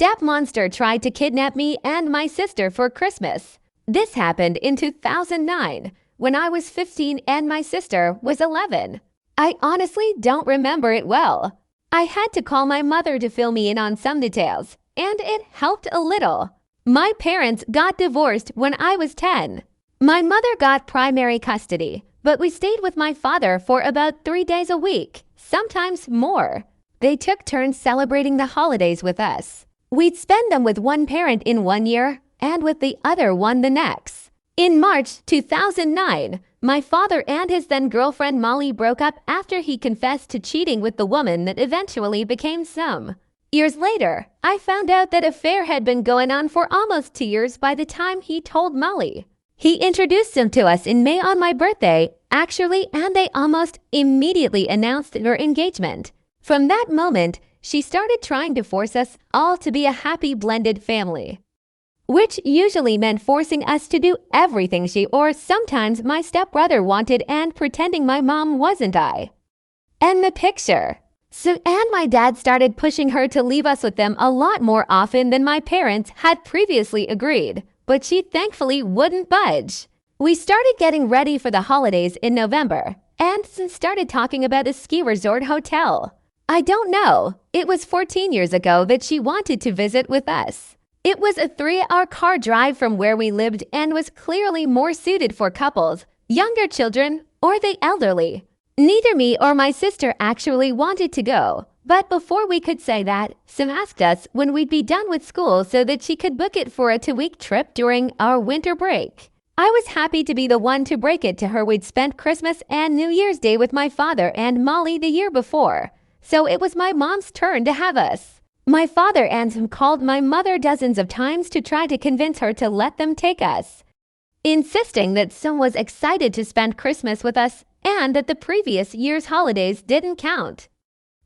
Stepmonster tried to kidnap me and my sister for Christmas. This happened in 2009, when I was 15 and my sister was 11. I honestly don't remember it well. I had to call my mother to fill me in on some details, and it helped a little. My parents got divorced when I was 10. My mother got primary custody, but we stayed with my father for about 3 days a week, sometimes more. They took turns celebrating the holidays with us. We'd spend them with one parent in 1 year and with the other one the next. In March 2009, my father and his then-girlfriend Molly broke up after he confessed to cheating with the woman that eventually became Some. Years later, I found out that affair had been going on for almost 2 years by the time he told Molly. He introduced him to us in May on my birthday, actually, and they almost immediately announced their engagement. From that moment, she started trying to force us all to be a happy blended family, which usually meant forcing us to do everything she or sometimes my stepbrother wanted and pretending my mom wasn't I. And the picture. And my dad started pushing her to leave us with them a lot more often than my parents had previously agreed, but she thankfully wouldn't budge. We started getting ready for the holidays in November and started talking about a ski resort hotel. I don't know. It was 14 years ago that she wanted to visit with us. It was a 3-hour car drive from where we lived and was clearly more suited for couples, younger children, or the elderly. Neither me or my sister actually wanted to go, but before we could say that, Sim asked us when we'd be done with school so that she could book it for a 2-week trip during our winter break. I was happy to be the one to break it to her. We'd spent Christmas and New Year's Day with my father and Molly the year before, so it was my mom's turn to have us. My father and Sim called my mother dozens of times to try to convince her to let them take us, insisting that Sim was excited to spend Christmas with us and that the previous year's holidays didn't count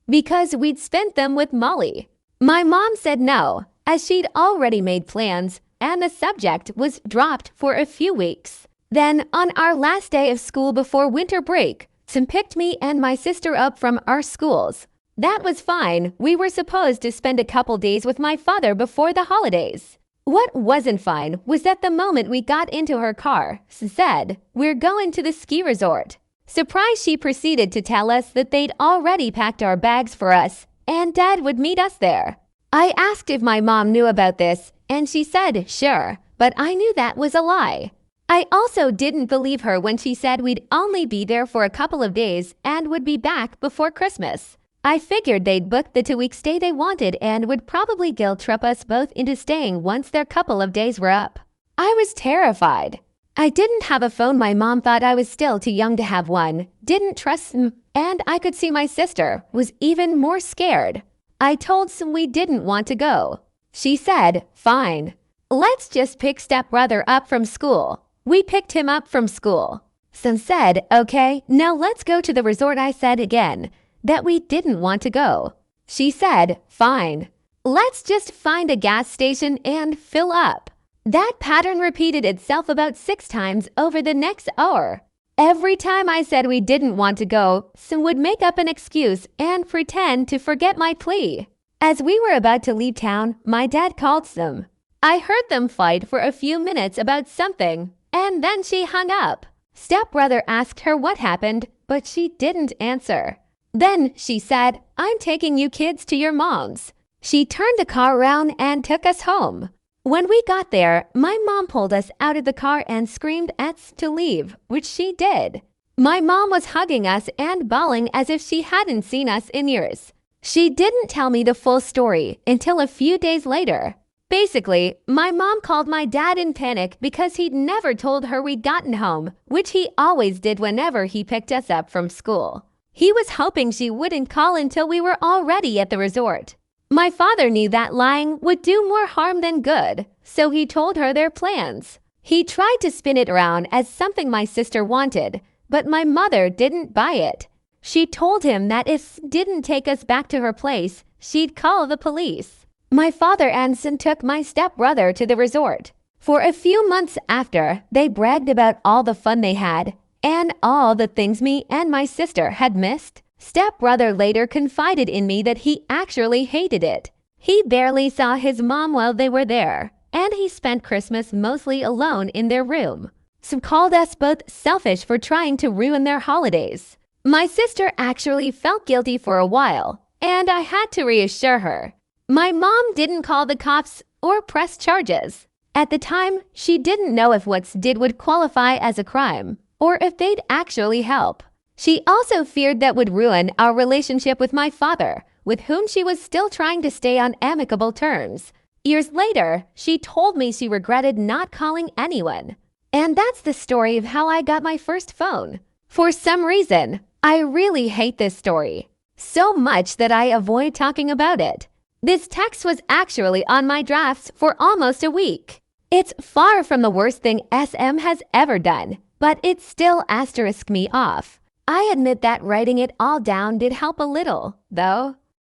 because we'd spent them with Molly. My mom said no, as she'd already made plans, and the subject was dropped for a few weeks. Then, on our last day of school before winter break, Sim picked me and my sister up from our schools. That was fine. We were supposed to spend a couple days with my father before the holidays. What wasn't fine was that the moment we got into her car, Sim said, "We're going to the ski resort." Surprised, she proceeded to tell us that they'd already packed our bags for us and Dad would meet us there. I asked if my mom knew about this and she said sure, but I knew that was a lie. I also didn't believe her when she said we'd only be there for a couple of days and would be back before Christmas. I figured they'd booked the 2-week stay they wanted and would probably guilt trip us both into staying once their couple of days were up. I was terrified. I didn't have a phone. My mom thought I was still too young to have one, didn't trust Sim, and I could see my sister was even more scared. I told Sim we didn't want to go. She said, "Fine. Let's just pick stepbrother up from school." We picked him up from school. Sim said, "Okay, now let's go to the resort." I said again that we didn't want to go. She said, "Fine. Let's just find a gas station and fill up." That pattern repeated itself about 6 times over the next hour. Every time I said we didn't want to go, Sim would make up an excuse and pretend to forget my plea. As we were about to leave town, my dad called Sim. I heard them fight for a few minutes about something, and then she hung up. Stepbrother asked her what happened, but she didn't answer. Then she said, "I'm taking you kids to your mom's." She turned the car around and took us home. When we got there, my mom pulled us out of the car and screamed at us to leave, which she did. My mom was hugging us and bawling as if she hadn't seen us in years. She didn't tell me the full story until a few days later. Basically, my mom called my dad in panic because he'd never told her we'd gotten home, which he always did whenever he picked us up from school. He was hoping she wouldn't call until we were already at the resort. My father knew that lying would do more harm than good, so he told her their plans. He tried to spin it around as something my sister wanted, but my mother didn't buy it. She told him that if didn't take us back to her place, she'd call the police. My father and Sim took my stepbrother to the resort. For a few months after, they bragged about all the fun they had and all the things me and my sister had missed. Stepbrother later confided in me that he actually hated it. He barely saw his mom while they were there, and he spent Christmas mostly alone in their room. Some called us both selfish for trying to ruin their holidays. My sister actually felt guilty for a while, and I had to reassure her. My mom didn't call the cops or press charges. At the time, she didn't know if what did would qualify as a crime, or if they'd actually help. She also feared that would ruin our relationship with my father, with whom she was still trying to stay on amicable terms. Years later, she told me she regretted not calling anyone. And that's the story of how I got my first phone. For some reason, I really hate this story. So much that I avoid talking about it. This text was actually on my drafts for almost a week. It's far from the worst thing SM has ever done, but it still asterisked me off. I admit that writing it all down did help a little, though.